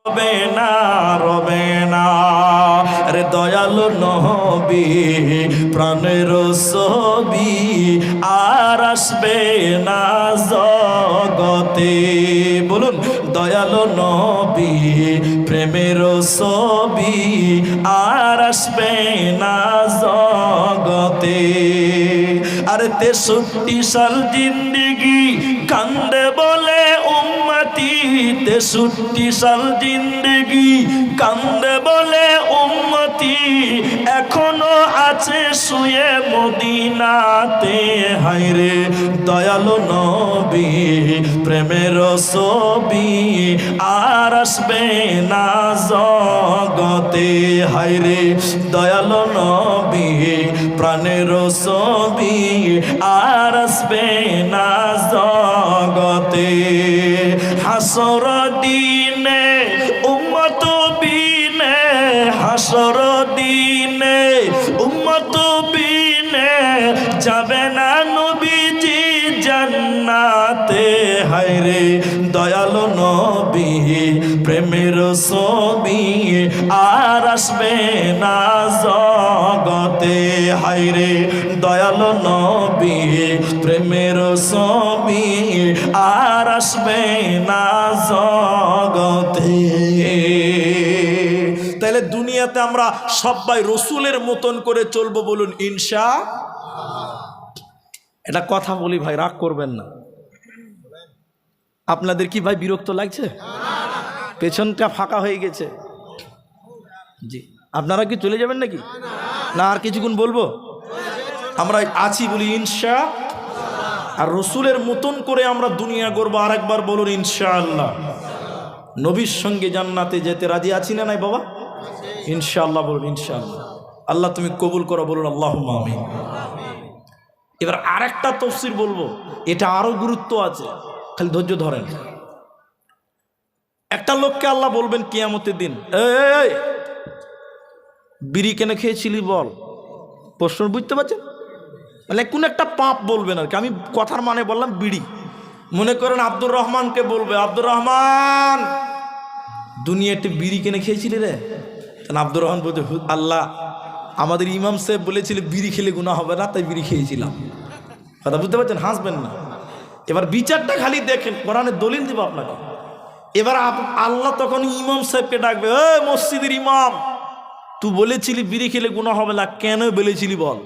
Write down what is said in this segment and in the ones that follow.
রবে না, রবে না রে দয়ালু নবী, প্রাণের ছবি আর আসবে না জগতে। বলুন, দয়ালু নবী, প্রেমের ছবি আর আসবে না জগতে। আর 63 সাল জিন্দেগি কান্দে বলে উম্মতি, 63 সাল জিন্দেগি কান্দে বলে উম্মতি, এখনো আছে শুয়ে মদিনাতে। হায়রে দয়ালু নবী, প্রেমের ছবি আর আসবে না জগতে। হায়রে দয়ালু নবী, প্রাণের ছবি আর আসবে না জগতে। হাসর দিনে উম্মত বিনে, হাসর দিনে উম্মত বিনে যাবে না নবীজি জান্নাতে। হায়রে দয়ালু নবী, প্রেমের ছবি আর আসবে না জগতে। হায়রে দয়ালু নবী, প্রেমের ছবি আর আসবে না জগতে। তাহলে দুনিয়াতে আমরা সবাই রসুলের মতন করে চলবো, বলুন ইনশা। এটা কথা বলি ভাই, রাগ করবেন না। আপনাদের কি ভাই বিরক্ত লাগছে? পেছনটা ফাঁকা হয়ে গেছে জি। আপনারা কি চলে যাবেন নাকি? না আর কিছুক্ষণ বলবো? আমরা আছি বলি ইনশা। আর রসুলের মতন করে আমরা দুনিয়া গড়বো। আরেকবার বলুন ইনশাআল্লাহ। নবীর সঙ্গে জান্নাতে যেতে রাজি আছি না নাই বাবা? ইনশাআল্লাহ বলুন ইনশাআল্লাহ। আল্লাহ তুমি কবুল করো, বলুন আল্লাহুম্মা আমিন। এবার আরেকটা তাফসীর বলবো, এটা আরো গুরুত্ব আছে, খালি ধৈর্য ধরেন। একটা লোককে আল্লাহ বলবেন কিয়ামতের দিন, এই বিড়ি কেন খেয়েছিলি বল। প্রশ্ন বুঝতে পারছেন? মানে কোন একটা পাপ বলবেন আর কি। আমি কথার মানে বললাম বিড়ি। মনে করেন আব্দুর রহমানকে বলবে, আব্দুর রহমান দুনিয়াতে বিড়ি কেন খেয়েছিলি রে? তখন আব্দুর রহমান বলতে, আল্লাহ আমাদের ইমাম সাহেব বলেছিল বিড়ি খেলে গুনাহ হবে না, তাই বিড়ি খেয়েছিলাম। কথা বুঝতে পারছেন? হাসবেন না। এবার বিচারটা খালি দেখেন, কোরআনের দলিল দিব আপনাকে। এবার আল্লাহ তখন ইমাম সাহেবকে ডাকবে, এই মসজিদের ইমাম, তুই বলেছিলি বিড়ি খেলে গুনাহ হবে না, কেন বলেছিলি বল।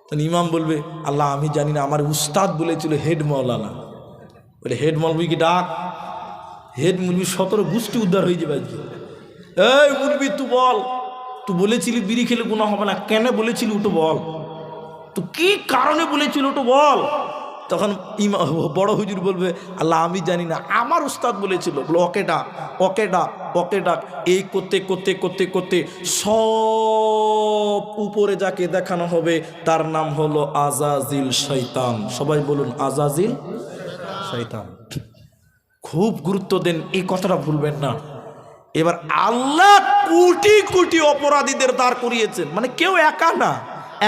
তখন ইমাম বলবে, আল্লাহ আমি জানি না, আমার উস্তাদ বলেছিল হেড মৌলানা। বলে হেড মৌলবীকে ডাক। হেড মৌলবী 17 গোষ্ঠী উদ্ধার হয়ে যাবে। এই মৌলবী তুই বল, তুই বলেছিলি বিড়ি খেলে গুনাহ হবে না, কেন বলেছিলি ওটা বল। তো কি কারণে বলেছিল ওটা বল। তখন বড় হুজুর বলবে, আল্লাহ আমি জানি না, আমার উস্তাদ বলেছিল। বলো ওকে ডাক, ওকে ডাক, ওকে ডাক। এই করতে করতে করতে করতে সব উপরে যাকে দেখানো হবে তার নাম হলো আজাজিল শয়তান। সবাই বলুন আজাজিল শয়তান। খুব গুরুত্ব দেন, এই কথাটা ভুলবেন না। এবার আল্লাহ কোটি কোটি অপরাধীদের দাঁড় করিয়েছেন, মানে কেউ একা না,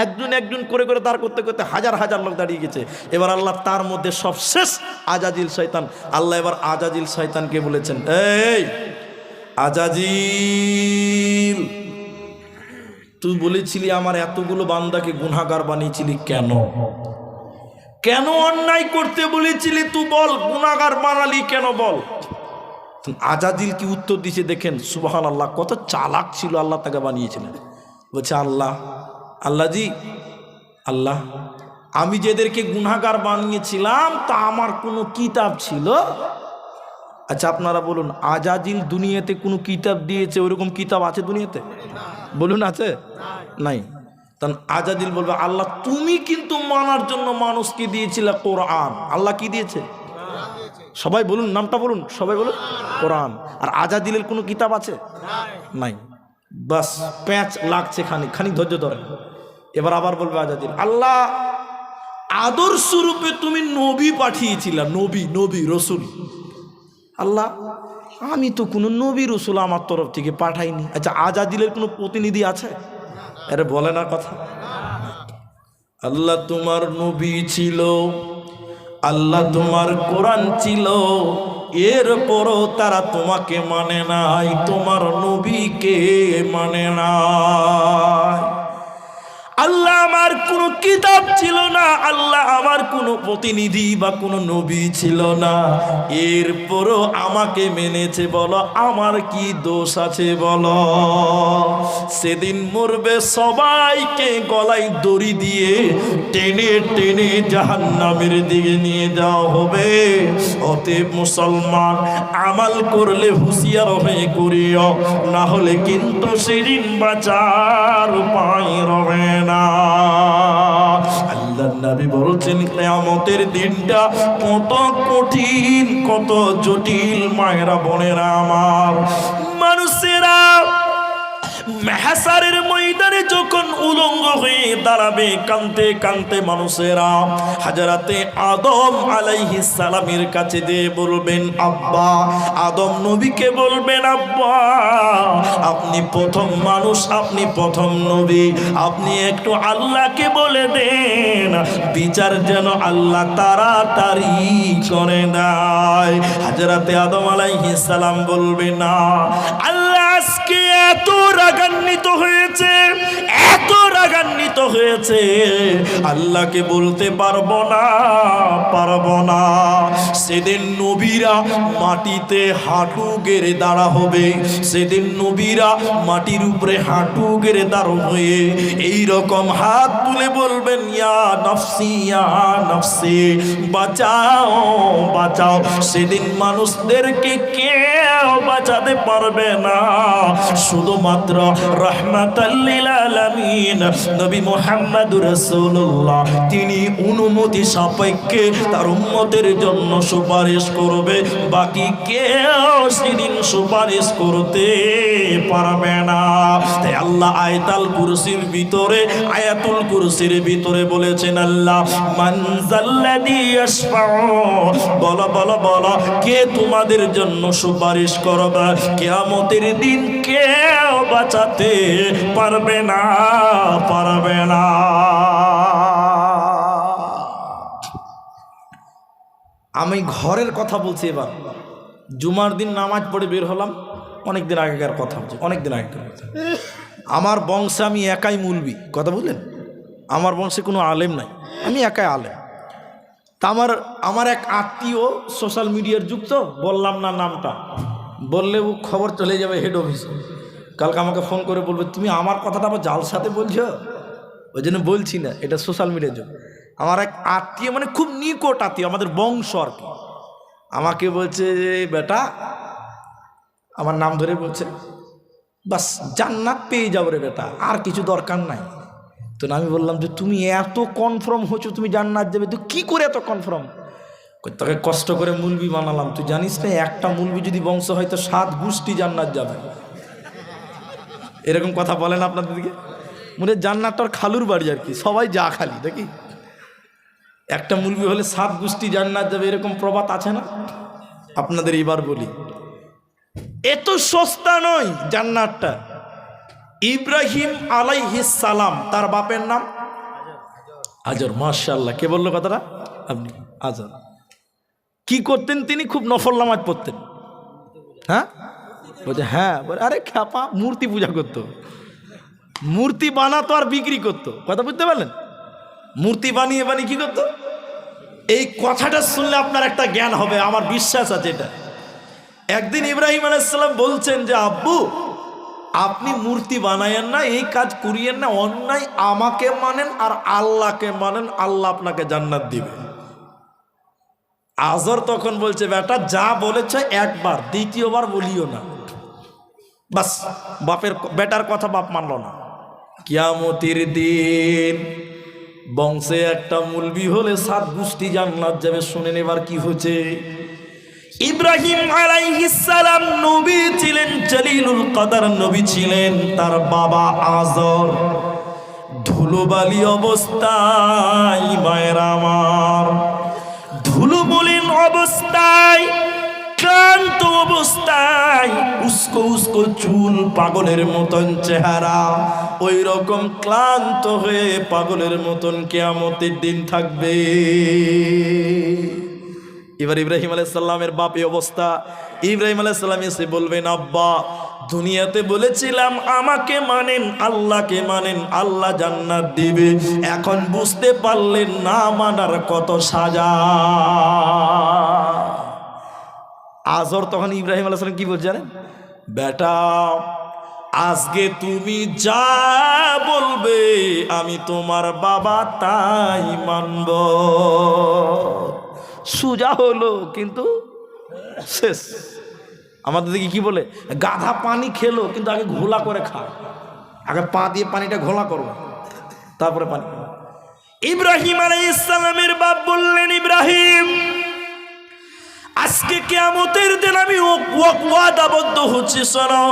একজন একজন করে করে দাঁড় করতে করতে হাজার হাজার লোক দাঁড়িয়ে গেছে। এবার আল্লাহ তার মধ্যে সবশেষ আজাজিল শয়তান। আল্লাহ এবার আজাজিল শয়তানকে বলেছেন, এই আজাজিল, তুই বলেছিলি আমার এতগুলো বান্দাকে গুনাহগার বানিয়েছিলি কেন? কেন অন্যায় করতে বলেছিলি তুই বল, গুনাহগার বানালি কেন বল। আজাজিল কি উত্তর দিছে দেখেন, সুবহানাল্লাহ, কত চালাক ছিল আল্লাহ তাকে বানিয়েছিলেন। বলছে, আল্লাহ, আল্লাহ জি, আল্লাহ আমি যেদেরকে গুনাহগার বানিয়েছিলাম তা আমার কোনো কিতাব ছিল? আচ্ছা আপনারা বলুন, আজাজিল দুনিয়াতে কোনো কিতাব দিয়েছে? ওইরকম কিতাব আছে দুনিয়াতে? বলুন আছে? নাই। তখন আজাজিল বলবে, আল্লাহ তুমি কিন্তু মানার জন্য মানুষকে দিয়েছিলে কোরআন। আল্লাহ কি দিয়েছে? সবাই বলুন, নামটা বলুন, সবাই বলুন কোরআন। আর আজাজিলের কোনো কিতাব আছে? নাই। বাস প্যাঁচ লাগছে, খানিক ধৈর্য ধরেন। এবার আবার বলবে আজাজিল, আল্লাহ আদর্শ রূপে তুমি নবী পাঠিয়েছিলা, নবী নবী রসুল। আল্লাহ আমি তো কোনো নবী রসুল আমার তরফ থেকে পাঠাইনি। আচ্ছা আজাজিলের কোনো প্রতিনিধি আছে? আরে বলে না কথা। আল্লাহ তোমার নবী ছিল, আল্লাহ তোমার কোরআন ছিল, এরপরও তারা তোমাকে মানে নাই, তোমার নবীকে মানে নাই। আল্লাহ আমার কোনো কিতাব ছিল না, আল্লাহ আমার কোনো প্রতিনিধি বা কোনো নবী ছিল না, এরপরও আমাকে মেনেছে। বলো আমার কি দোষ আছে বলো? সেদিন মরবে সবাইকে গলায় দড়ি দিয়ে টেনে টেনে জাহান্নামের দিকে নিয়ে যাওয়া হবে। অতএব মুসলমান, আমাল করলে হুঁশিয়ার হয়ে করিও, না হলে কিন্তু সেদিন বাঁচার উপায় রবে না। আল্লাহর নবী বলছেন কিয়ামতের দিনটা কত কঠিন, কত জটিল। মায়েরা বোনেরা আমার, মানুষেরা মেহসারের ময়দানে যখন উলঙ্গ হয়ে দাঁড়াবে, কানতে কানতে মানুষেরা হযরতে আদম আলাইহিস সালামের কাছে দিয়ে বলবেন আব্বা। আদম নবীকে বলবেন আব্বা, আপনি প্রথম মানুষ, আপনি প্রথম নবী, আপনি একটু আল্লাহকে বলে দেন বিচার যেন আল্লাহ তাড়াতাড়ি করে দেয়। হযরতে আদম আলাইহিস সালাম বলবেন না, আল্লাহ আজকে এত রাগান্বিত হয়েছে, এত রাগান্বিত হয়েছে, আল্লাহকে বলতে পারবো না, পারবো না। সেদিন নবীরা মাটিতে হাঁটু গেড়ে দাঁড়া হবে, সেদিন নবীরা মাটির উপরে হাঁটু গেড়ে দাঁড়ো হয়ে এই রকম হাত তুলে বলবেন ইয়া নফসি, ইয়া নফসি, বাঁচাও বাঁচাও। সেদিন মানুষদেরকে কেউ বাঁচাতে পারবে না, শুধুমাত্র রাহমাতাল লিল আলামিন নবী মুহাম্মদুর রাসূলুল্লাহ তিনি অনুমতি সাপেক্ষে তার উম্মতের জন্য সুপারিশ করবে, বাকি কেউ সেদিন সুপারিশ করতে পারবে না। তাই আল্লাহ আয়াতুল কুরসির ভিতরে, আয়াতুল কুরসির ভিতরে বলেছেন আল্লাহ মান যাল্লাযী ইয়াশফাউ, বলো বলো বলো, কে তোমাদের জন্য সুপারিশ করবে? কিয়ামতের দিন কেউ বাঁচাতে পারবে না, পারবে না। আমি ঘরের কথা বলছি এবার। জুমার দিন নামাজ পড়ে বের হলাম, অনেক দিন আগেকার কথা বলছি, অনেক দিন আগেকার কথা। আমার বংশে আমি একাই মুলবি, কথা বললেন, আমার বংশে কোনো আলেম নাই, আমি একাই আলেম। তা আমার এক আত্মীয় সোশ্যাল মিডিয়ার যুগ, তো বললাম না নামটা, বললে ও খবর চলে যাবে হেড অফিসে। কালকে আমাকে ফোন করে বলবে তুমি আমার কথাটা আবার জালসাতে বলছো, ওই জন্য বলছি না, এটা সোশ্যাল মিডিয়ার যুগ। আমার এক আত্মীয়, মানে খুব নিকট আত্মীয়, আমাদের বংশ আর কি, আমাকে বলছে যে বেটা, আমার নাম ধরে বলছে, বাস জান্নাত পেয়ে যাবো রে বেটা, আর কিছু দরকার নাই। তো আমি বললাম যে তুমি এত কনফার্ম হচ্ছ তুমি জান্নাত যাবে, তুই কী করে এত কনফার্ম? তোকে কষ্ট করে মুলবি বানালাম, তুই জানিস না একটা মুলবি যদি বংশ হয় তো 7 গোষ্ঠী জান্নাত যাবে। এরকম কথা বলেন আপনাদের দিকে? মনে জান্নাতটার খালুর বাড়ি আর কি, সবাই যা খালি দেখি, একটা মুলবি হলে 7 গোষ্ঠী জান্নাত যাবে, এরকম প্রবাদ আছে না? আপনাদের এবার বলি, এত সস্তা নয় জান্নাতটা। ইব্রাহিম আলাইহিস সালাম, তার বাপের নাম আজর। মাশাআল্লাহ, কে বললো কথাটা? আপনি। আজর কি করতেন তিনি? খুব নফল নামাজ পড়তেন। হ্যাঁ বলছে, হ্যাঁ। আরে খ্যাপা, মূর্তি পূজা করতো, মূর্তি বানাতো আর বিক্রি করতো, কথা বুঝতে পারলেন? মূর্তি বানিয়ে বানিয়ে কি করতো? এই কথাটা শুনলে আপনার একটা জ্ঞান হবে, আমার বিশ্বাস আছে এটা। একদিন ইব্রাহিম আলাইহিস সালাম বলছেন যে আব্বু, আপনি মূর্তি বানায়েন না, এই কাজ করিয়েন না, অন্যায়, আমাকে মানেন আর আল্লাহকে মানেন, আল্লাহ আপনাকে জান্নাত দিবে। আজর তখন বলছে, বেটা যা বলেছ একবার, দ্বিতীয়বার বলিও না। বাস, বাপের বেটার কথা বাপ মানল না। কিয়ামতের দিন বংশে একটা মুলবি হলে 7 গোষ্ঠী জান্নাত যাবে। শুনেন এবার কি হচ্ছে। ইব্রাহিম আলাইহিস সালাম নবী ছিলেন, জলিলুল কদর নবী ছিলেন, তার বাবা আজর ধুলোবালি অবস্থায়, মায়ের আমার ধুলোমলিন অবস্থায় ক্লান্ত অবস্থায়, উস্কো উস্কো চুল, পাগলের মতন চেহারা, ওই রকম ক্লান্ত হয়ে পাগলের মতন কিয়ামতের দিন থাকবে। এবার ইব্রাহিম আলাইহিস সালামের বাপ এই অবস্থা। ইব্রাহিম আলাইহিস সালাম এসে বলবেন, আব্বা দুনিয়াতে বলেছিলাম আমাকে মানেন, আল্লাহকে মানেন, আল্লাহ জান্নাত দিবে, এখন বুঝতে পারলেন না মানার কত সাজা। আজর তখন ইব্রাহিম আলাইহিস সালাম কি বলছেন জানেন? বেটা আজকে তুমি যা বলবে আমি তোমার বাবা তাই মানব। সোজা হলো কিন্তু শেষ। আমাদের দিকে কি বলে, গাধা পানি খেলো কিন্তু আগে ঘোলা করে খা, আগে পা দিয়ে পানিটা ঘোলা করো তারপরে পানি। ইব্রাহিম আলাইহিস সালামের বাপ বললেন, ইব্রাহিম আজকে কিয়ামতের দিন আমি ওয়াদাবদ্ধ হচ্ছি, শোনো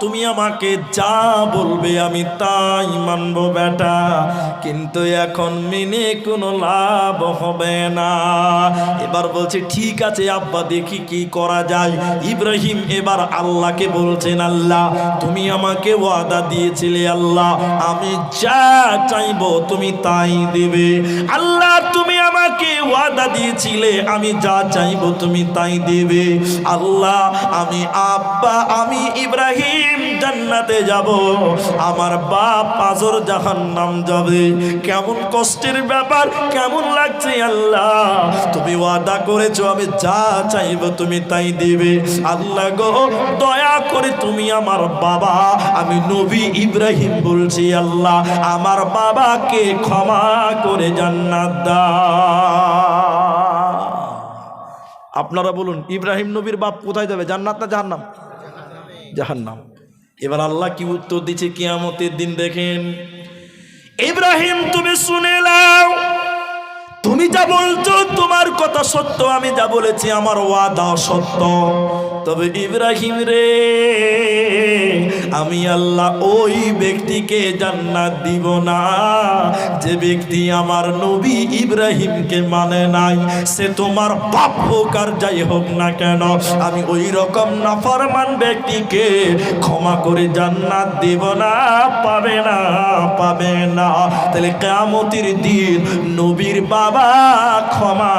তুমি আমাকে যা বলবে আমি তাই মানব বেটা, কিন্তু এখন মেনে কোনো লাভ হবে না। এবার বলছে ঠিক আছে আব্বা দেখি কি করা যায়। ইব্রাহিম এবার আল্লাহকে বলছেন, আল্লাহ তুমি আমাকে ওয়াদা দিয়েছিলে, আল্লাহ আমি যা চাইবো তুমি তাই দিবে। আল্লাহ তুমি আমাকে ওয়াদা দিয়েছিলে আমি যা চাইবো তুমি তাই দিবে। আল্লাহ আমি ইব্রাহিম জান্নাতে যাব, আমার বাপ আজর জাহান্নাম যাবে। কেমন কষ্টের ব্যাপার, কেমন লাগছে আল্লাহ, তুমি ওয়াদা করেছো আমি যা চাইবো তুমি তাই দিবে। আল্লাহ গো দয়া করে তুমি আমার বাবা, আমি নবী ইব্রাহিম বলছি আল্লাহ আমার বাবাকে ক্ষমা করে জান্নাত দাও। আপনারা বলুন ইব্রাহিম নবীর বাপ কোথায় যাবে, জান্নাত না জাহান্নাম? জাহান্নাম। এবার আল্লাহ কি উত্তর দিচ্ছে কিয়ামতের দিন দেখেন। ইব্রাহিম তুমি শুনে নাও, তুমি যা বলছো তোমার কথা সত্য, আমি যা বলেছি আমার ওয়াদা সত্য। তবে ইব্রাহিম রে আমি আল্লাহ ওই ব্যক্তিকে জান্নাত দিব না যে ব্যক্তি আমার নবী ইব্রাহিমকে মানে নাই। সে তোমার বাপ হোক আর যাই হোক না কেন, আমি ওই রকম নাফরমান ব্যক্তিকে ক্ষমা করে জান্নাত দিব না, পাবে না, পাবে না। তাহলে কিয়ামতের দিন নবীর বাবা ক্ষমা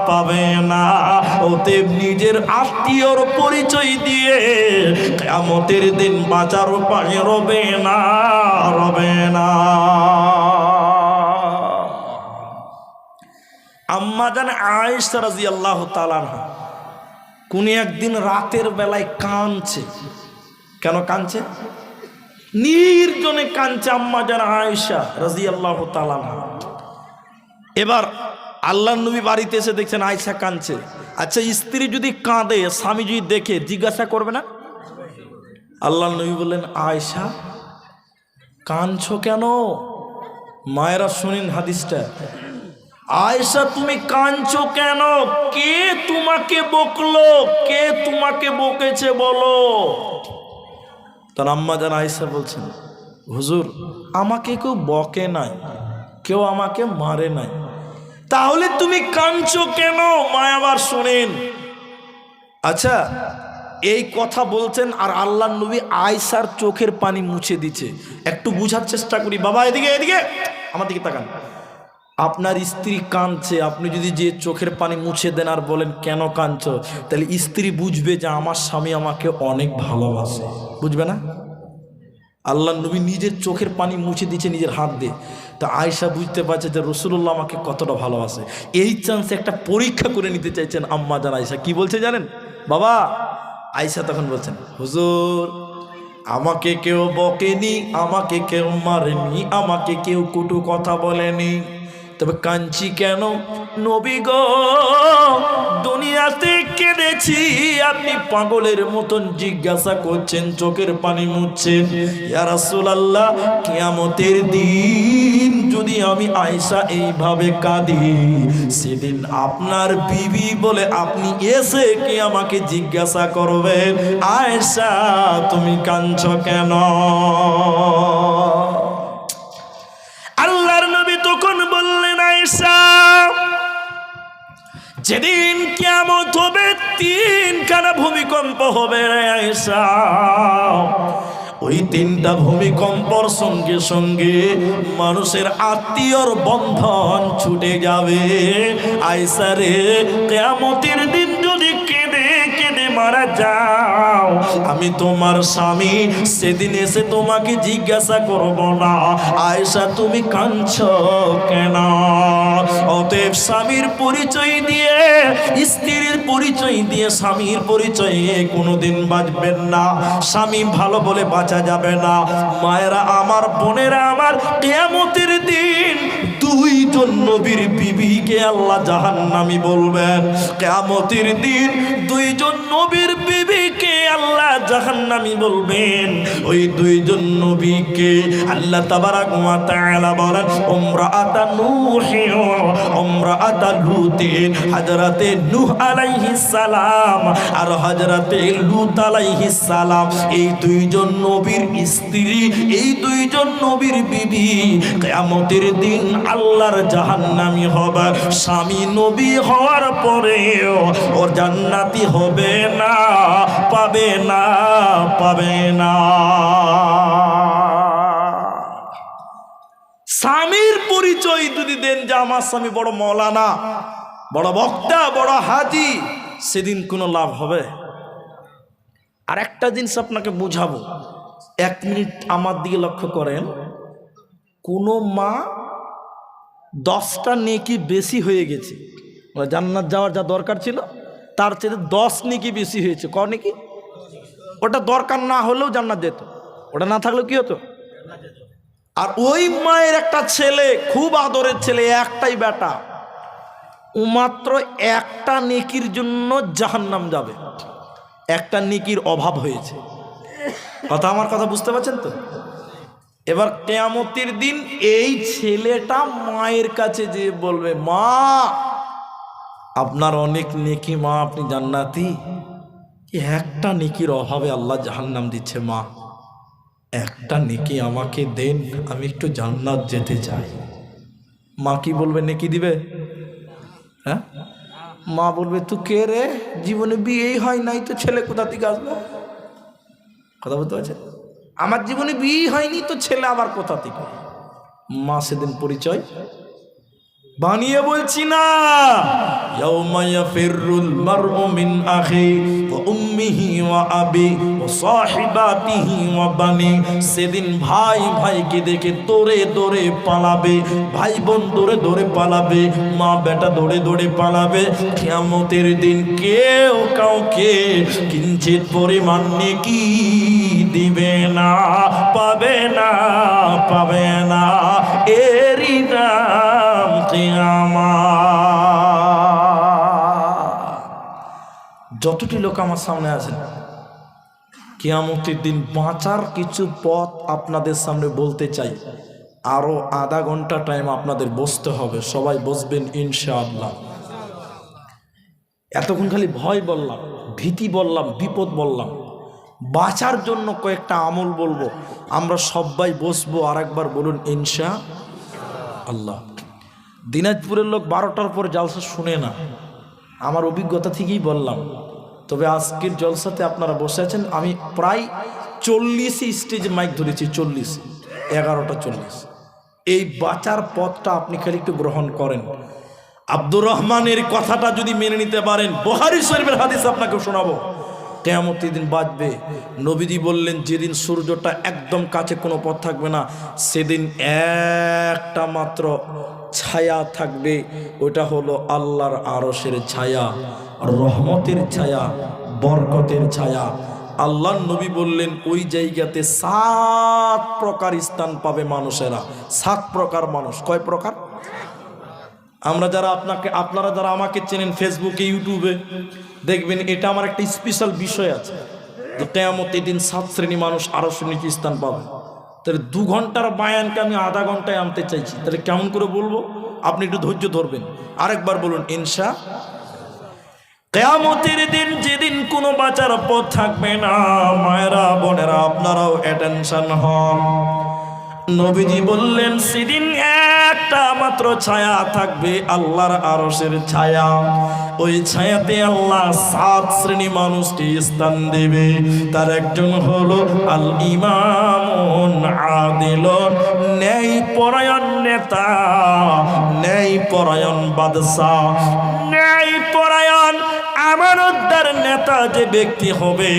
পাবে না। অতএব নিজের আত্মীয়র পরিচয় দিয়ে কিয়ামতের দিন বাঁচার উপায় রবে না, রবে না। আম্মা জান আয়েশা রাদিয়াল্লাহু তাআলা আনহা কোন একদিন রাতের বেলায় কাঁদছে। কেন কাঁদছে? নির্জনে কাঁদছে আম্মা জান আয়েশা রাদিয়াল্লাহু তাআলা আনহা। এবার আল্লাহর নবী বাড়িতে এসে দেখছেন আয়েশা কাঁদছে। আচ্ছা স্ত্রী যদি কাঁদে স্বামী যদি দেখে জিজ্ঞাসা করবে না? আল্লাহর নবী বললেন, আয়েশা কাঁদছো কেন? মায়েরা শুনেন হাদিসটা। আয়েশা তুমি কাঁদছো কেন? কে তোমাকে বকলো? কে তোমাকে বকেছে বলো? তার আম্মা জান আয়েশা বলছেন, হুজুর আমাকে কেউ বকে নাই, কেউ আমাকে মারে নাই, তাহলে তুমি কাঁদছো কেন? মা আবার শোনেন। আচ্ছা এই কথা বলছেন আর আল্লাহর নবী আয়েশার চোখের পানি মুছে দিচ্ছে। একটু বুঝার চেষ্টা করি। বাবা এদিকে, এদিকে আমার দিকে তাকান। আপনার স্ত্রী কাঁদছে, আপনি যদি যে চোখের পানি মুছে দেন আর বলেন কেন কাঁদছো, তাহলে স্ত্রী বুঝবে যে আমার স্বামী আমাকে অনেক ভালোবাসে, বুঝবে না? আল্লাহর নবী নিজের চোখের পানি মুছে দিচ্ছে নিজের হাত দিয়ে। তা আয়েশা বুঝতে পারছে যে রাসূলুল্লাহ আমাকে কতটা ভালোবাসে। এই চান্সে একটা পরীক্ষা করে নিতে চাইছেন আম্মা জান আয়েশা। কি বলছে জানেন বাবা? আয়েশা তখন বলছেন, হুজুর আমাকে কেউ বকেনি, আমাকে কেউ মারেনি, আমাকে কেউ কটু কথা বলেনি, তবে কাঁদছি কেন? নবী গো দুনিয়াতে কেঁদেছি, আপনি পাগলের মতন জিজ্ঞাসা করছেন, চোখের পানি মুছছেন। ইয়া রাসূলুল্লাহ কিয়ামতের দিন যদি আমি আয়েশা এইভাবে কাঁদি, সেদিন আপনার বিবি বলে আপনি এসে কি আমাকে জিজ্ঞাসা করবেন, আয়েশা তুমি কাঁদছো কেন? আল্লাহর নবী তখন বললেন, আয়েশা যেদিন কিয়ামত হবে, 3খানা ভূমিকম্প হবে রে আয়েশা। ওই 3টা ভূমিকম্পর সঙ্গে সঙ্গে মানুষের আত্মীয়র বন্ধন ছুটে যাবে। আয়েশা রে, কিয়ামতের দিন যদি কেঁদে কেঁদে মারা যাও, আমি তোমার স্বামী সেদিন এসে তোমাকে জিজ্ঞাসা করব না, আয়েশা তুমি কাঁদছো কেন? অতএব স্বামীর পরিচয় দিয়ে, স্ত্রীর পরিচয় দিয়ে স্বামীর পরিচয়ে কোনোদিন বাঁচবেন না। স্বামী ভালো বলে বাঁচা যাবে না। মায়েরা আমার, বোনেরা আমার, কিয়ামতের দিন 2জন নবীর বিবিকে আল্লাহ জাহান্নামী বলবেন। কিয়ামতের দিন 2জন নবীর বিবিকে আল্লাহ জাহান্নামী বলবেন। ওই 2জন নবীকে আল্লাহ তাবারাক ওয়া তাআলা বলেন, উমরাআতা নূহ উমরাআতা লূত। হযরতে নূহ আলাইহিস সালাম আর হযরতে লূত আলাইহিস সালাম, এই 2জন নবীর স্ত্রী, এই 2জন নবীর বিবি কিয়ামতের দিন আল্লাহর জাহান্নামী হবে। স্বামী নবী হওয়ার পরেও ওর জান্নাতি হবে না, পাবে না, পাবে না। স্বামীর পরিচয় যদি দেন যে আমার স্বামী বড় মৌলানা, বড় বক্তা, বড় হাজি, সেদিন কোনো লাভ হবে? আর একটা জিনিস আপনাকে বুঝাবো, 1 মিনিট আমার দিকে লক্ষ্য করেন। কোনো মা 10টা নেকি বেশি হয়ে গেছে, জান্নাত যাওয়ার যা দরকার ছিল তার চেয়ে 10 নেকি বেশি হয়েছে। ক নেকি? ওটা দরকার না হলেও জান্নাত যেত, ওটা না থাকলেও কি হতো? আর ওই মায়ের একটা ছেলে, খুব আদরের ছেলে, একটাই বেটা, ও মাত্র 1টা নেকির জন্য জাহান্নাম যাবে। 1টা নেকির অভাব হয়েছে। আমার কথা বুঝতে পারছেন তো? এবার কিয়ামতের দিন এই ছেলেটা মায়ের কাছে যেয়ে বলবে, মা আপনার অনেক নেকি, মা আপনি জান্নাতি, 1টা নেকির অভাবে আল্লাহ জাহান্নাম দিচ্ছে, মা 1টা নেকি আমাকে দেন, আমি একটু জান্নাত যেতে চাই। মা কি বলবে? নেকি দিবে? হ্যাঁ, মা বলবে, তুই কে রে, জীবনে বিয়েই হয় নাই, তো ছেলে কোথা থেকে আসবে? কথা বলতে পারছে? আমার জীবনে বিয়ে হয়নি, তো ছেলে আবার কোথা থেকে? মা সেদিন পরিচয় বানিয়ে বলছি না, ইয়াউমা ইয়াফিরুল মারউ মিন আখি ওয়া উম্মিহি ওয়া আবি ওয়া সাহিবাতিহি ওয়া বানি। সেদিন ভাই ভাইকে দেখে দৌড়ে দৌড়ে পালাবে, ভাই বোন দৌড়ে দৌড়ে পালাবে, মা বেটা দৌড়ে দৌড়ে পালাবে। কিয়ামতের দিন কেউ কাউকে কিঞ্চিত পরিমাণ নেকি দিবে না, পাবে না, পাবে না। এরই নাম যতটি লোক আমার সামনে আছেন, কিয়ামতের দিন বাঁচার কিছু পথ আপনাদের সামনে বলতে চাই। আরো আধা ঘন্টা টাইম আপনাদের বসতে হবে, সবাই বসবেন ইনশাআল্লাহ। এতক্ষণ খালি ভয় বললাম, ভীতি বললাম, বিপদ বললাম। বাঁচার জন্য কয়েকটা আমল বলবো, আমরা সবাই বসবো। আর একবার বলুন ইনশাআল্লাহ। দিনাজপুরের লোক 12টার পর জলসা শুনে না, আমার অভিজ্ঞতা থেকেই বললাম। তবে আজকের জলসাতে আপনারা বসে আছেন, আমি প্রায় 40 স্টেজে মাইক ধরেছি, 40, 11টা 40। এই বাঁচার পথটা আপনি খালি একটু গ্রহণ করেন। আব্দুর রহমানের কথাটা যদি মেনে নিতে পারেন, বুখারী শরীফের হাদিস আপনাকে শোনাবো, কিয়ামতের দিন বাঁচবে। নবীজি বললেন, যেদিন সূর্যটা একদম কাছে কোনো পথ থাকবে না, সেদিন একটা মাত্র ছায়া থাকবে, ওটা হলো আল্লাহর আরশের ছায়া, রহমতের ছায়া, বরকতের ছায়া। আল্লাহর নবী বললেন, ওই জায়গাতে 7 প্রকার স্থান পাবে মানুষেরা। 7 প্রকার মানুষ। কয় প্রকার? আমরা যারা আপনারা যারা আমাকে চেনেন ফেসবুকে, ইউটিউবে, দেখবেন এটা আমার একটা স্পেশাল বিষয় আছে যে কিয়ামতের দিন 7 শ্রেণী মানুষ আরশের নিচে স্থান পাবে। তাহলে 2 ঘন্টার বায়ানকে আমি আধা ঘন্টায় আনতে চাইছি, তাহলে কেমন করে বলবো? আপনি একটু ধৈর্য ধরবেন। আরেকবার বলুন ইনশাআল্লাহ। কিয়ামতের দিন যেদিন কোনো বাঁচার পথ থাকবে না, মায়েরা বোনেরা আপনারাও অ্যাটেনশন হন। নবীজি বললেন, সেদিন একটা মাত্র ছায়া থাকবে, আল্লাহর আরশের ছায়া। ওই ছায়াতে আল্লাহ 7 শ্রেণী মানুষকে স্থান দেবে। তার একজন হলো আল ইমামুন আদিলুন, ন্যায় পরায়ণ নেতা, ন্যায় পরায়ণ বাদশা, ন্যায় পরায়ণ আমানতদার নেতা যে ব্যক্তি হবে,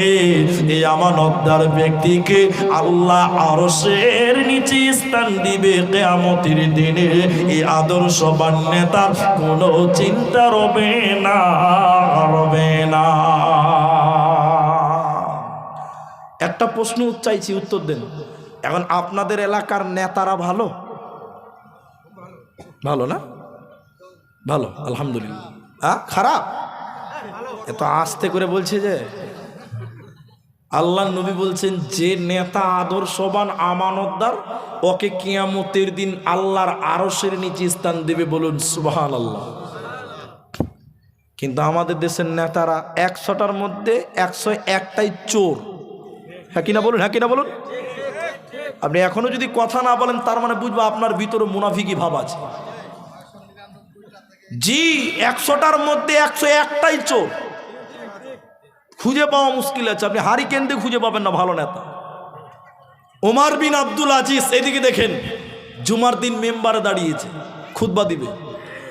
এই আমানতদার ব্যক্তিকে আল্লাহ আরশের নিচে স্থান দিবে কিয়ামতের দিনে। এই আদর্শবান নেতার কোনো চিন্তা রবে না, রবে না। একটা প্রশ্ন চাইছি, উত্তর দেন। এখন আপনাদের এলাকার নেতারা ভালো? ভালো না? ভালো, আলহামদুলিল্লাহ। খারাপ? এত আস্তে করে বলছে যে। আল্লাহ নবী বলছেন, যে নেতা আদর্শবান আমানতদার, ওকে কিয়ামতের দিন আল্লাহর আরশের নিচে স্থান দেবে। বলুন সুবহানাল্লাহ। কিন্তু আমাদের দেশের নেতারা 100টার মধ্যে 101টাই চোর। হ্যাঁ কিনা বলুন, হ্যাঁ কিনা বলুন। আপনি এখনো যদি কথা না বলেন, তার মানে বুঝবো আপনার ভিতরে মুনাফিকি ভাব আছে। জি, 100টার মধ্যে 101টাই চোর। খুঁজে পাওয়া মুশকিল আছে। আপনি হারিকেন দিয়ে খুঁজে পাবেন না ভালো নেতা। ওমর বিন আব্দুল আজিজ, এদিকে দেখেন, জুমার দিন মেম্বারে দাঁড়িয়েছে, খুতবা দিবে।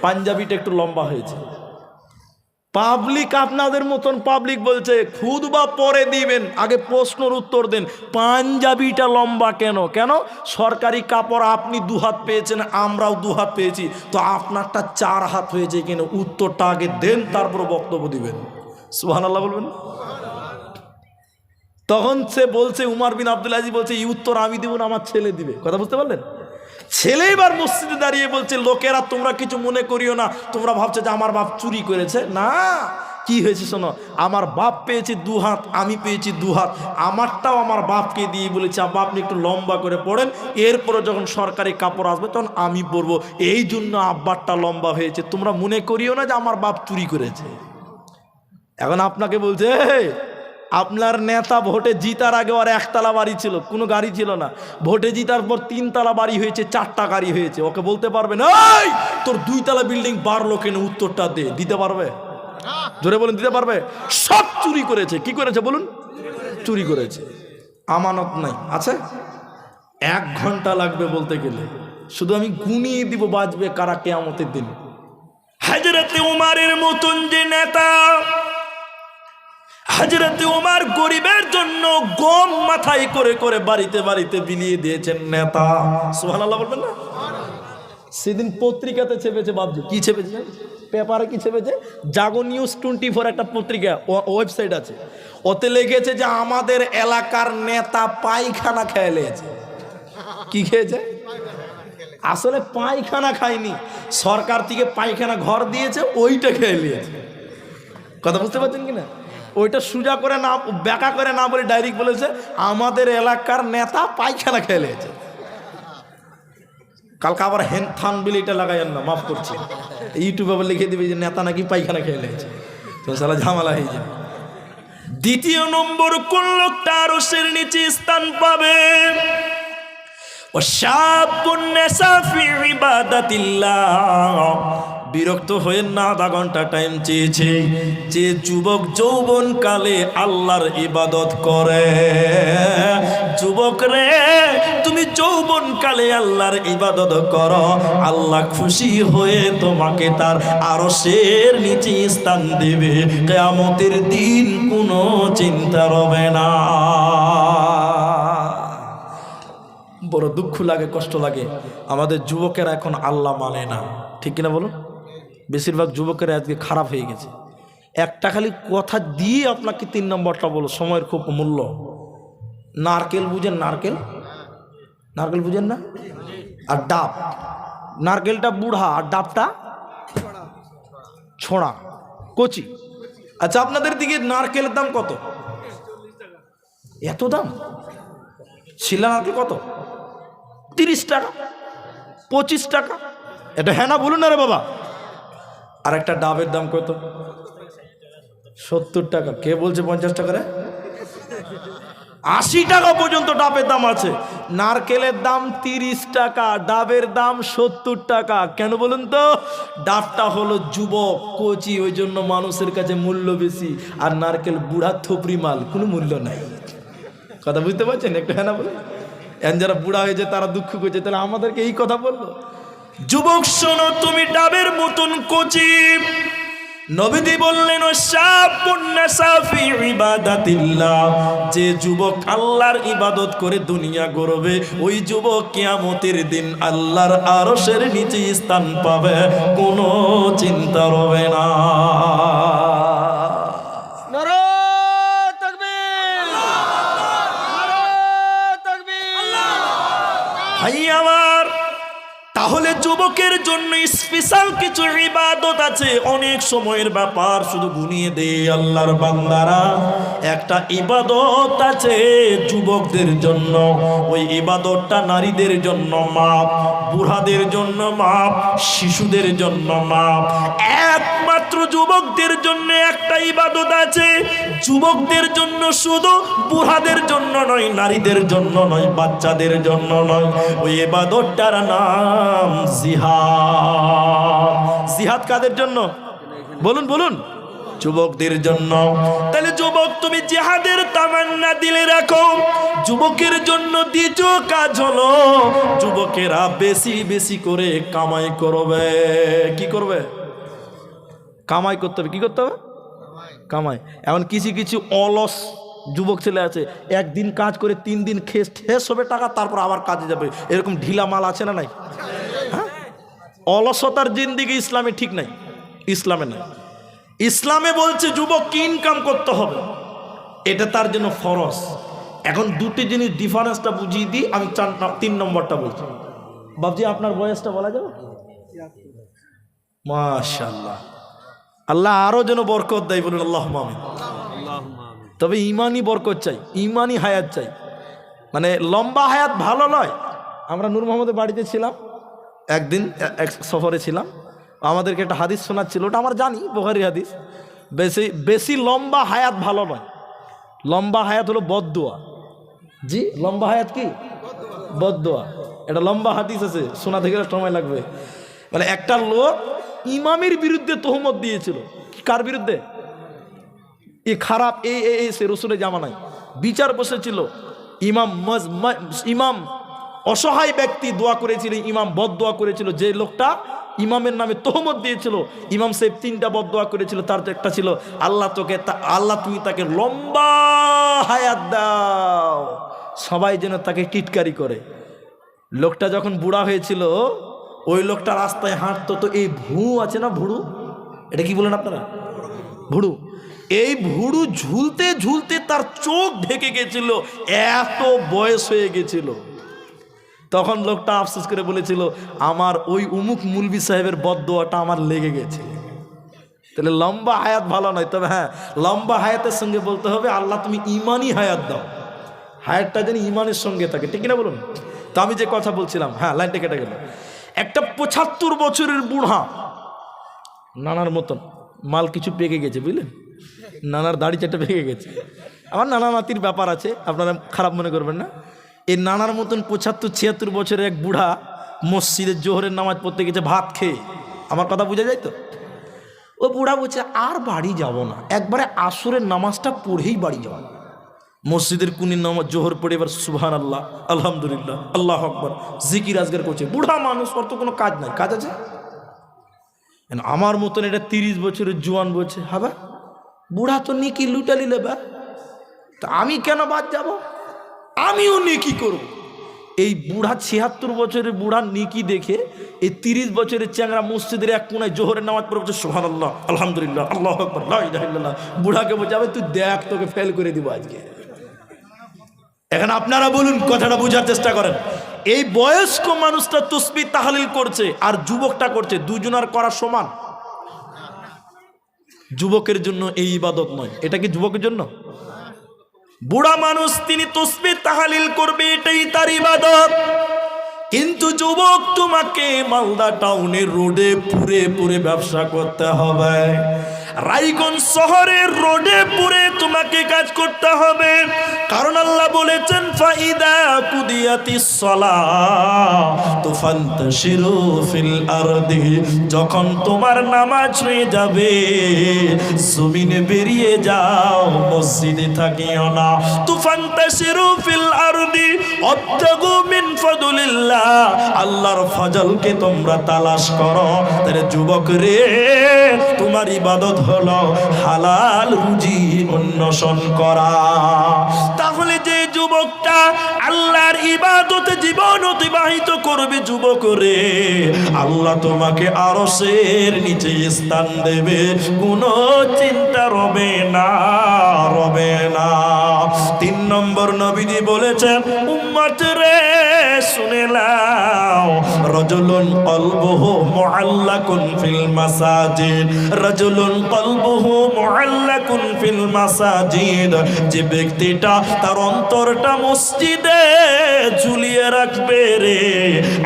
পাঞ্জাবিটা একটু লম্বা হয়েছে। পাবলিক, আপনাদের মতন পাবলিক বলছে খুতবা পরে দিবেন, আগে প্রশ্নের উত্তর দেন। পাঞ্জাবিটা লম্বা কেন? কেন? সরকারি কাপড় আপনি 2 হাত পেয়েছেন, আমরাও 2 হাত পেয়েছি, তো আপনারটা 4 হাত হয়েছে কেন? উত্তরটা আগে দেন, তারপর বক্তব্য দিবেন। সুবহানাল্লাহ বলবেন। তখন সে বলছে, উমর বিন আব্দুল আজিজ বলছে, এই উত্তর আমি দিব না, আমার ছেলে দিবে। কথা বুঝতে পারলেন? ছেলে এবার মসজিদে দাঁড়িয়ে বলছে, লোকেরা তোমরা কিছু মনে করিও না, তোমরা ভাবছো যে আমার বাপ চুরি করেছে। না, কি হয়েছে শোনো, আমার বাপ পেয়েছে 2 হাত, আমি পেয়েছি 2 হাত, আমারটাও আমার বাপকে দিয়ে বলেছে, আব্বা আপনি একটু লম্বা করে পড়েন, এরপরে যখন সরকারি কাপড় আসবে তখন আমি পরবো, এই জন্য আব্বারটা লম্বা হয়েছে। তোমরা মনে করিও না যে আমার বাপ চুরি করেছে। এখন আপনাকে বলছে, আপনার নেতা ভোটে জিতার আগে আর 1তলা বাড়ি ছিল, কোনো গাড়ি ছিল না। ভোটে জিতার পর 3তলা বাড়ি হয়েছে, 4টা গাড়ি হয়েছে। ওকে বলতে পারবেন, এই তোর 2তলা বিল্ডিং বাড়লো কেন? উত্তরটা দে। দিতে পারবে? জোরে বলুন, দিতে পারবে? সব চুরি করেছে। কি করেছে বলুন? চুরি করেছে। আমানত নাই আছে। 1 ঘন্টা লাগবে বলতে গেলে, শুধু আমি গুনিয়ে দিব বাঁচবে কারা কিয়ামতের দিন। হযরতে উমরের মতন যে নেতা, হযরতে উমর গরিবের জন্য গম মাথায় করে করে বাড়িতে বাড়িতে বিলিয়ে দিয়েছেন নেতা। সুবহানাল্লাহ বলবেন না? সেদিন পত্রিকাতে ছেপেছে, বাবজি কি ছেপেছে? পেপারে কি ছেপেছে? জাগো নিউজ 24 একটা পত্রিকা, ওয়েবসাইট আছে, ওতে লিখেছে যে আমাদের এলাকার নেতা পায়খানা খেয়ে নিয়েছে। কি খেয়েছে? আসলে পায়খানা খায়নি, সরকার থেকে পায়খানা ঘর দিয়েছে, ওইটা খেয়ে নিয়েছে। কথা বুঝতে পারছেন কিনা? ওইটা সোজা করে না, ব্যাকা করে না বলে ডাইরেক্ট বলেছে আমাদের এলাকার নেতা পায়খানা খেয়ে নিয়েছে। কালকে আবার হেন থান বিলে এটা লাগাইয়েন না, মাফ করছি। ইউটিউবে আবার লিখে দিবে যে নেতা নাকি পায়খানা খেয়ে নিয়েছে, তো সালা ঝামেলা হয়ে যাবে। 2 নম্বর, কোন লোকটা আরশের নিচে স্থান পাবে? ওয়াশাবুন নাসা ফি ইবাদাতিল্লাহ। বিরক্ত হয়েন না, আধা ঘন্টা টাইম চেয়েছে। যে যুবক যৌবন কালে আল্লাহর ইবাদত করে, যুবক রে তুমি যৌবন কালে আল্লাহর ইবাদত করো, আল্লাহ খুশি হয়ে তোমাকে তার আরশের নিচে স্থান দেবে। কিয়ামতের দিন কোনো চিন্তা রবে না। বড় দুঃখ লাগে, কষ্ট লাগে, আমাদের যুবকেরা এখন আল্লাহ মানে না। ঠিক কিনা বলুন? বেশিরভাগ যুবকেরা আজকে খারাপ হয়ে গেছে। একটা খালি কথা দিয়ে আপনাকে 3 নম্বরটা বলো, সময়ের খুব মূল্য। নারকেল বুঝেন? নারকেল, নারকেল বুঝেন না? আর ডাব, নারকেলটা বুড়া আর ডাবটা ছোড়া, কচি। আচ্ছা, আপনাদের দিকে নারকেলের দাম কত? এত দাম? শিলা নারকেল কত? 30 টাকা, 25 টাকা। এটা হ্যাঁ না বলুন না রে বাবা। আর একটা ডাবের দাম কত? 70 টাকা। কে বলছে 50 টাকা রে? 80 টাকা পর্যন্ত ডাবের দাম আছে। নারকেলের দাম 30 টাকা, ডাবের দাম 70 টাকা। কেন বলুন তো? ডাবটা হলো যুবক কচি, ওই জন্য মানুষের কাছে মূল্য বেশি। আর নারকেল বুড়া থোপড়ি মাল, কোনো মূল্য নাই। কথা বুঝতে পারছেন একটু? হ্যাঁ না বলুন। এখন যারা বুড়া হয়েছে তারা দুঃখ করছে, তাহলে আমাদেরকে এই কথা বললো? যুবক শোনো, তুমি ডাবের মতন কচি। নবীজি বললেন, যে যুবক আল্লাহর ইবাদত করে দুনিয়া গড়বে, ওই যুবক কিয়ামতের দিন আল্লাহর আরশের নিচে স্থান পাবে, কোনো চিন্তা হবে না। ভাই আমার, তাহলে যুবকের জন্য স্পেশাল কিছু ইবাদত আছে। অনেক সময়ের ব্যাপার শুধু গুনিয়ে দে আল্লাহর বান্দারা। একটা ইবাদত আছে যুবকদের জন্য, ওই ইবাদতটা নারীদের জন্য মাপ, বুড়াদের জন্য মাপ, শিশুদের জন্য মাপ। একমাত্র যুবকদের জন্য একটা ইবাদত আছে। যুবকদের জন্য শুধু, বুড়াদের জন্য নয়, নারীদের জন্য নয়, বাচ্চাদের জন্য নয়। ওই ইবাদতটার নাম জিহাদ। জিহাদ কাদের জন্য? বলুন বলুন। যুবকদের জন্য। তাহলে যুবক, তুমি জিহাদের তামান্না দিলে রাখো। যুবকের জন্য দ্বিতীয় কাজ হলো, যুবকেরা বেশি বেশি করে কামাই করবে। কি করবে? কামাই করতে হবে। কি করতে হবে? কামাই। এখন কিছু কিছু অলস যুবক ছেলে আছে, একদিন কাজ করে 3 দিন শেষ হবে টাকা, তারপর আবার কাজে যাবে। এরকম ঢিলা মাল আছে না নাই? হ্যাঁ, অলসতার জিন্দিগি ইসলামে ঠিক নাই, ইসলামে নাই। ইসলামে বলছে যুবককে ইনকাম করতে হবে, এটা তার জন্য ফরজ। এখন দুটি জিনিস ডিফারেন্সটা বুঝিয়ে দিই। আমি 3 নম্বরটা বলছি। বাবজি, আপনার বয়সটা বলা যাবে? মাশাআল্লাহ, আল্লাহ আরো যেন বরকত দেয়, বলুন আল্লাহুম্মা আমিন। তবে ইমানি বরকত চাই, ইমানি হায়াত চাই। মানে লম্বা হায়াত ভালো নয়। আমরা নূর মোহাম্মদের বাড়িতে ছিলাম একদিন, এক সফরে ছিলাম। আমাদেরকে একটা হাদিস শোনাচ্ছিল, ওটা আমরা জানি, বুখারী হাদিস। বেশি বেশি লম্বা হায়াত ভালো নয়। লম্বা হায়াত হলো বদদুয়া। জি, লম্বা হায়াত কি? বদদুয়া। এটা লম্বা হাদিস আছে, শোনাতে গেলে সময় লাগবে। মানে একটা লোক ইমামের বিরুদ্ধে তহমত দিয়েছিল। কার বিরুদ্ধে? এ খারাপ, এই সে রসুলের জামানায় বিচার বসেছিল। ইমাম অসহায় ব্যক্তি দোয়া করেছিল, ইমাম বদদোয়া করেছিল। যে লোকটা ইমামের নামে তহমত দিয়েছিল, ইমাম সাহেব 3টা বদদোয়া করেছিল। তার একটা ছিল, আল্লাহ তুমি তাকে লম্বা হায়াত দাও, সবাই যেন তাকে টিটকারি করে। লোকটা যখন বুড়া হয়েছিল, ওই লোকটা রাস্তায় হাঁটতো, তো এই ভুঁড়ু আছে না, ভুঁড়ু, এটা কি বলেন আপনারা? ভুঁড়ু। এই ভুঁড়ু ঝুলতে ঝুলতে তার চোখ ঢেকে গেছিল, এত বয়স হয়ে গেছিল। তখন লোকটা আফসোস করে বলেছিল, আমার ওই উমুক মুলবি সাহেবের বদদোয়াটা আমার লেগে গেছে। তাহলে লম্বা হায়াত ভালো নয়। তবে হ্যাঁ, লম্বা হায়াতের সঙ্গে বলতে হবে, আল্লাহ তুমি ইমানি হায়াত দাও, হায়াতটা যেন ইমানের সঙ্গে থাকে। ঠিক না বলুন? তো আমি যে কথা বলছিলাম, হ্যাঁ, লাইনটা কেটে গেল। একটা 75 বছরের বুড়া, নানার মতন মাল কিছু পেকে গেছে, বুঝলেন? নানার দাড়ি চারটা পেকে গেছে। আমার নানা নাতির ব্যাপার আছে, আপনারা খারাপ মনে করবেন না। এই নানার মতন 75-76 বছরের এক বুড়া মসজিদের জোহরের নামাজ পড়তে গেছে ভাত খেয়ে। আমার কথা বোঝা যায় তো? ও বুড়া বলছে, আর বাড়ি যাব না, একবারে আসরের নামাজটা পড়েই বাড়ি যাওয়া। মসজিদের কুনির নামাজ জোহর পড়ে এবার সুবহানাল্লাহ, আলহামদুলিল্লাহ, আল্লাহু আকবার, জিকির আজগার করছে। বুড়া মানুষ, ওর তো কোনো কাজ নাই। কাজ আছে? আমার মতন এটা 30 বছরের জোয়ান বলছে, হাবা বুড়া তো নেকি লুটালি লেবা, তা আমি কেন বাদ যাব? আমিও নেকি করব। এই বুড়া 76 বছরের বুড়া নেকি দেখে এই 30 বছরের চ্যাংরা মসজিদের এক কোনায় জোহরের নামাজ পড়ছে, সুবহানাল্লাহ, আলহামদুলিল্লাহ, আল্লাহু আকবার, লা ইলাহা ইল্লাল্লাহ। বুড়াকে বোঝাবে, তুই দেখ, তোকে ফেল করে দিব আজকে। এখন আপনারা বলুন, কথাটা বোঝার চেষ্টা করেন। এই বয়স্ক মানুষটা তাসবিহ তাহলিল করছে আর যুবকটা করছে, দুজনার করা সমান? যুবকের জন্য এই ইবাদত নয়। এটা কি যুবকের জন্য? বুড়া মানুষ তিনি তাসবিহ তাহলিল করবে, এটাই তার ইবাদত। কিন্তু যুবক, তোমাকে মালদা টাউনের রোডে পুরে পুরে ব্যবসা করতে হবে। রায়গঞ্জ শহরের রোডে পুরে তোমাকে কাজ করতে হবে, কারণ আল্লাহ বলেছেন ফাইদা কুদিয়াতিস সালাত ফান্তাশিরু ফিল আরদি, যখন তোমার নামাজ হয়ে যাবে জমিনে বেরিয়ে যাও, মসজিদে থাকিও না। তুফান্তাশিরু ফিল আরদি ওয়াবতাগু মিন ফাদলিল্লাহ, আল্লাহর ফজলকে তোমরা তালাশ করো। তাহলে যুবক রে, তোমার ইবাদত হলো হালাল রুজি অন্বেষণ করা। তাহলে যে যুবকটা আল্লাহর ইবাদতে জীবন অতিবাহিত করবে, যুবক রে, আল্লাহ তোমাকে আরশের নিচে স্থান দেবে, কোনো চিন্তা রবে না, রবে না। 3 নম্বর নবীজি বলেছেন, উম্মত রে শুনে নাও, রাজুলুন কলবুহু মুআল্লাকুন ফিল মাসাজিদ, রাজুলুন কলবুহু মুআল্লাকুন ফিল মাসাজিদ, যে ব্যক্তিটা তার অন্তরটা মসজিদে ঝুলিয়ে রাখবে রে,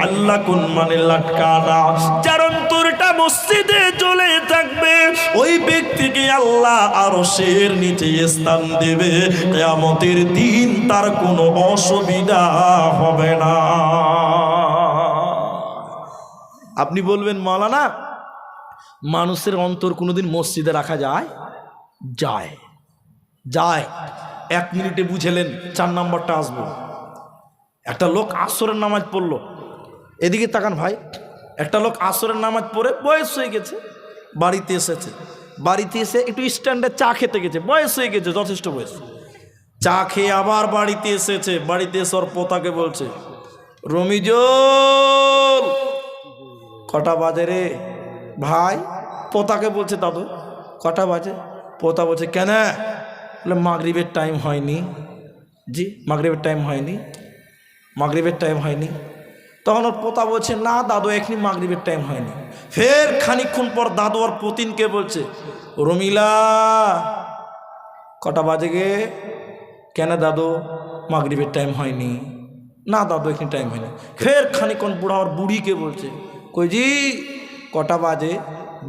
আল্লাকুন মানে লাটকানা, যার অন্তরটা মসজিদে ঝুলে থাকবে, ওই ব্যক্তিকে আল্লাহ আরশের নিচে স্থান দেবে, কিয়ামতের দিন তার কোনো অসুবিধা হবে না। আপনি বলবেন মাওলানা, মানুষের অন্তর কোনোদিন মসজিদে রাখা যায়? যায়, যায়। 1 মিনিটে বুঝেলেন, 4 নম্বরটা আসবো। একটা লোক আসরের নামাজ পড়লো, এদিকে তাকান ভাই, একটা লোক আসরের নামাজ পড়ে বয়স হয়ে গেছে, বাড়িতে এসেছে, বাড়িতে এসে একটু স্ট্যান্ডে চা খেতে গেছে, বয়স হয়ে গেছে, যথেষ্ট বয়স, চা খেয়ে আবার বাড়িতে এসেছে, বাড়িতে এসে ওর পোতাকে বলছে, রমিজুল কটা বাজে রে ভাই? পোতাকে বলছে, দাদু কটা বাজে? পোতা বলছে, কেন? বলে মাগরিবের টাইম হয়নি। জি, মাগরিবের টাইম হয়নি, মাগরিবের টাইম হয়নি। তখন ওর পোতা বলছে, না দাদু এখনই মাগরিবের টাইম হয়নি। ফের খানিকক্ষণ পর দাদু ওর পতিনকে বলছে, রমিলা কটা বাজে গে? কেন দাদু মাগরিবের টাইম হয়নি? না দাদু এখনই টাইম হয়নি। ফের খানিকক্ষণ বুড়া ওর বুড়িকে বলছে, কই জি কটা বাজে?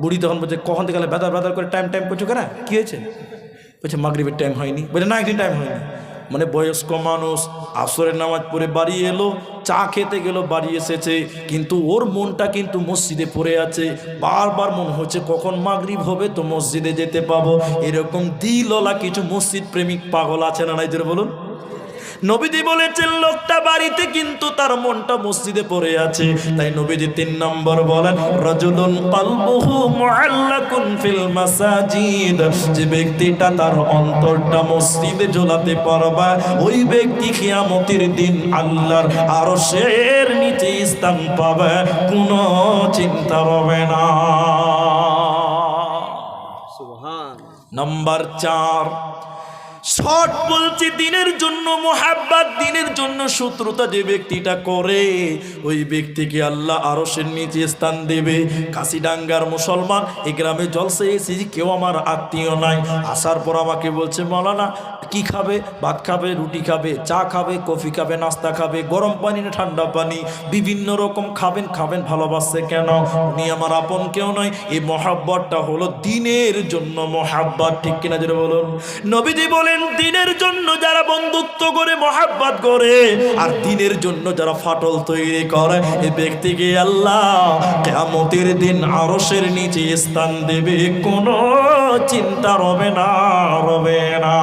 বুড়ি তখন বলছে, কখন থেকে গেলে বেদার বেদার করে টাইম টাইম করছো কেন, কী হয়েছে? বলছে মাগরিবের টাইম হয়নি। বলছে না একদিন টাইম হয়নি। মানে বয়স্ক মানুষ আসরের নামাজ পড়ে বাড়ি এলো, চা খেতে গেল, বাড়ি এসেছে, কিন্তু ওর মনটা কিন্তু মসজিদে পড়ে আছে, বারবার মন হচ্ছে কখন মাগরিব হবে তো মসজিদে যেতে পাবো। এরকম দিলওয়ালা কিছু মসজিদ প্রেমিক পাগল আছে না নাই, বলুন? নবীজি বলেছেন লোকটা বাড়িতে কিন্তু তার মনটা মসজিদে পড়ে আছে। তাই নবীজি 3 নম্বর বলেন, রাজুলুন কলবুহু মুআল্লাকুন ফিল মাসাজিদ, যে ব্যক্তিটা তার অন্তরটা মসজিদে ঝোলাতে পারবে, ওই ব্যক্তি কিয়ামতের দিন আল্লাহর আরশের নিচে স্থান পাবে, কোনো চিন্তা হবে না। সুবহান। নম্বর 4, শর্ট বলছি, দিনের জন্য মোহাব্বত, দিনের জন্য শত্রুতা যে ব্যক্তিটা করে, ওই ব্যক্তিকে আল্লাহ আরশের নিচে স্থান দেবে। কাশিডাঙ্গার মুসলমান, এই গ্রামে জলসে এসেছি, কেউ আমার আত্মীয় নাই। আসার পর আমাকে বলছে, মাওলানা কি খাবে? ভাত খাবে, রুটি খাবে, চা খাবে, কফি খাবে, নাস্তা খাবে, গরম পানি না ঠান্ডা পানি, বিভিন্ন রকম খাবেন খাবেন। ভালোবাসছে কেন? উনি আমার আপন কেউ নয়। এই মহাব্বতটা হলো দিনের জন্য মহাব্বত, ঠিক কিনা যেটা বলুন? নবীজি বলেন, দিনের জন্য যারা বন্ধুত্ব করে, মহাব্বত করে, আর দিনের জন্য যারা ফাটল তৈরি করে, এই ব্যক্তিকে আল্লাহ কিয়ামতের দিন আরশের নিচে স্থান দেবে, কোনো চিন্তা রবে না, রবে না।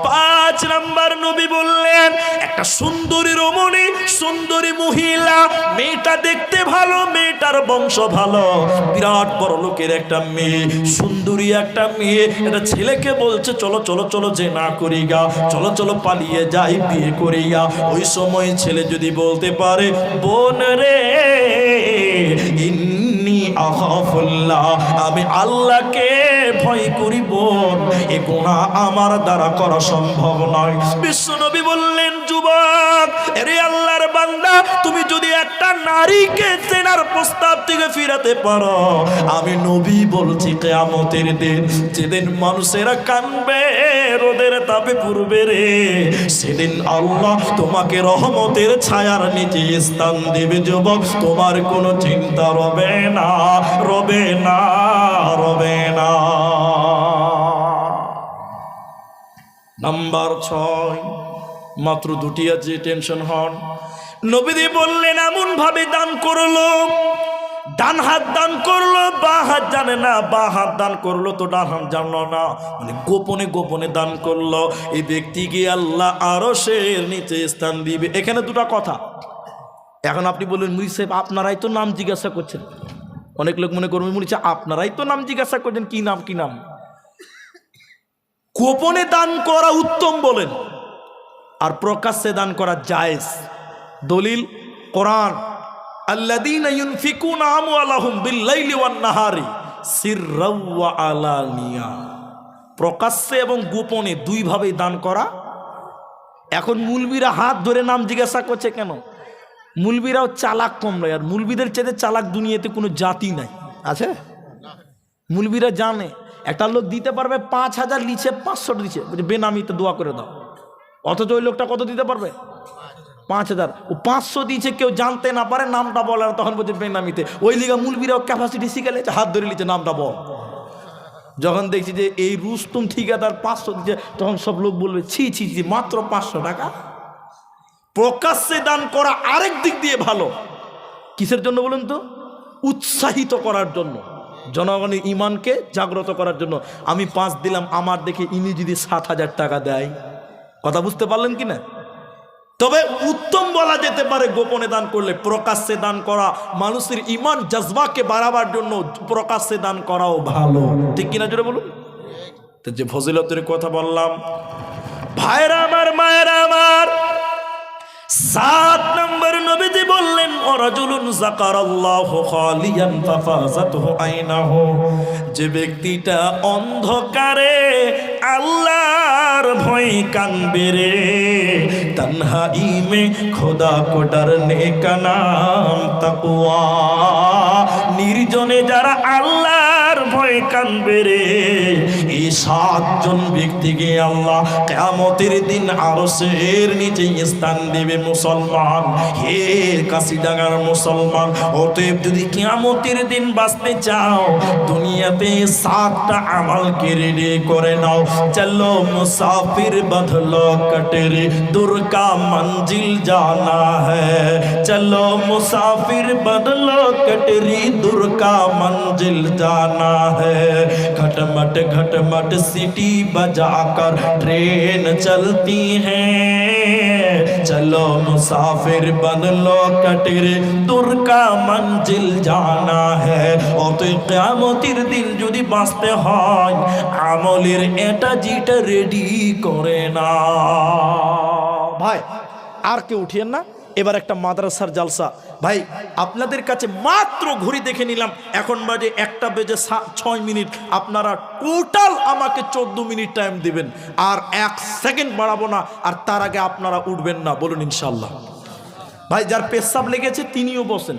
5 নম্বর নবী বললেন, একটা সুন্দরী রমণী, সুন্দরী মহিলা, মেয়েটা দেখতে ভালো, মেয়েটার বংশ ভালো, বিরাট বড় লোকের একটা মেয়ে, সুন্দরী একটা মেয়ে, একটা ছেলেকে বলছে, চলো চলো চলো যে না করি গা, চলো চলো পালিয়ে যাই, বিয়ে করি গা। ওই সময় ছেলে যদি বলতে পারে, বোন রে ইন্নী আখাফুল্লাহ, আমি আল্লাহকে ভয় করি বোন, এ গুনাহ আমার দ্বারা করা সম্ভব নয়। বিশ্বনবী বললেন, যুবক, আরে আল্লাহর বান্দা, তুমি যদি একটা নারীকে চেনার প্রস্তাব থেকে ফিরাতে পারো, আমি নবী বলছি কিয়ামতের দিন যেদিন মানুষেরা কানবে রোদের তাপে পুড়বে রে, সেদিন আল্লাহ তোমাকে রহমতের ছায়ার নিচে স্থান দেবে যুবক। তোমার কোনো চিন্তা রবে না, রবে না, রবে না। নাম্বার 6, মাত্র দুটি আছে, টেনশন হন। নবীজি বললেন এমন ভাবে দান করলো, ডান হাত দান করলো, বা হাত জানে না, বা হাত দান করলো তো ডান হাত জানলো না, মানে গোপনে গোপনে দান করলো, এই ব্যক্তিকে আল্লাহ আরশের নিচে স্থান দিবে। এখানে দুটো কথা। এখন আপনি বললেন মুফতি সাহেব আপনারাই তো নাম জিজ্ঞাসা করছেন, অনেক লোক মনে করবেন মুফতি সাহেব আপনারাই তো নাম জিজ্ঞাসা করছেন, কি নাম কি নাম। গোপনে দান করা উত্তম বলেন, আর প্রকাশ্যে দান করা জায়েজ। দলিল কোরআন, আল্লাযীনা ইউনফিকুনা আমওয়ালাহুম বিল-লাইলি ওয়ান-নাহারি সিররাও ওয়া আলানিয়া। প্রকাশ্যে এবং গোপনে দুই ভাবেই দান করা। এখন মুলবিরা হাত ধরে নাম জিজ্ঞাসা করছে কেন? মুলবিরাও চালাক কম নয়, আর মুলবিদের চেয়ে চালাক দুনিয়াতে কোনো জাতি নাই, আছে? মুলবিরা জানে একটা লোক দিতে পারবে 5,000 লিখে 500 দিচ্ছে, বেনামিতে দোয়া করে দাও, অথচ ওই লোকটা কত দিতে পারবে? 5,000। ও 500 দিয়েছে, কেউ জানতে না পারে, নামটা বলার তখন বলছে বেনামিতে। ওই লিগা মুলবিরাও ক্যাপাসিটি শিখে লেছে, হাত ধরে লিখছে নামটা বল। যখন দেখছি যে এই রুস্তুম ঠিকাদার 500 দিচ্ছে, তখন সব লোক বলবে ছি ছি ছি, মাত্র 500 টাকা। প্রকাশ্যে দান করা আরেক দিক দিয়ে ভালো। কিসের জন্য বলুন তো? উৎসাহিত করার জন্য, জনগণের ইমানকে জাগ্রত করার জন্য। আমি 5 দিলাম, আমার দেখে ইনি যদি 7,000 টাকা দেয়, কথা বুঝতে পারলেন কি না? তবে উত্তম বলা যেতে পারে গোপনে দান করলে। প্রকাশ্যে দান করা মানুষের ইমান জজবাকে বাড়াবার জন্য প্রকাশ্যে দান করাও ভালো, ঠিক কিনা জোরে বলুন। তো যে ফজিলতের কথা বললাম, ভাইরা আমার, মায়েরা আমার, 7 নম্বর নবীজি বললেন ওয়ারাজুলুন যাকারাল্লাহু খালিয়ান ফাফাযাতহু আইনাহু। যে ব্যক্তিটা অন্ধকারে আল্লাহর ভয় কানবে রে, তনহাই মে খোদা কো ডরনে কা নাম তাকওয়া। নির্জনে যারা আল্লাহর ভয় কানবে রে, এই 7 জন ব্যক্তিকে আল্লাহ কিয়ামতের দিন আরশের নিচে স্থান দেবে। মুসলমান, হে কাশিডাঙ্গার মুসলমান, অতএব যদি কিয়ামতের দিন বাঁচতে চাও, দুনিয়াতে 7টা আমলকে রেডি করে নাও। চলো মুসাফির বদলো কটরে, दूर का मंजिल जाना है। चलो मुसाफिर बदलो कटरी, दूर का मंजिल जाना है। घटमट सीटी बजाकर ट्रेन चलती है। चलो मुसाफिर बदलो कटरी, दूर का मंजिल जाना है। অতএব কিয়ামতের দিন যদি বাঁচতে হয়, আমলের এটা যেটা রেডি করে না। ভাই আর কেউ উঠিয়েন না, এবার একটা মাদ্রাসার জালসা। ভাই আপনাদের কাছে মাত্র ঘড়ি দেখে নিলাম, এখন বাজে 1:06। আপনারা টোটাল আমাকে 14 মিনিট টাইম দিবেন, আর 1 সেকেন্ড বাড়াবো না, আর তার আগে আপনারা উঠবেন না, বলুন ইনশাল্লাহ। ভাই যার পেশাব লেগেছে তিনিও বসেন।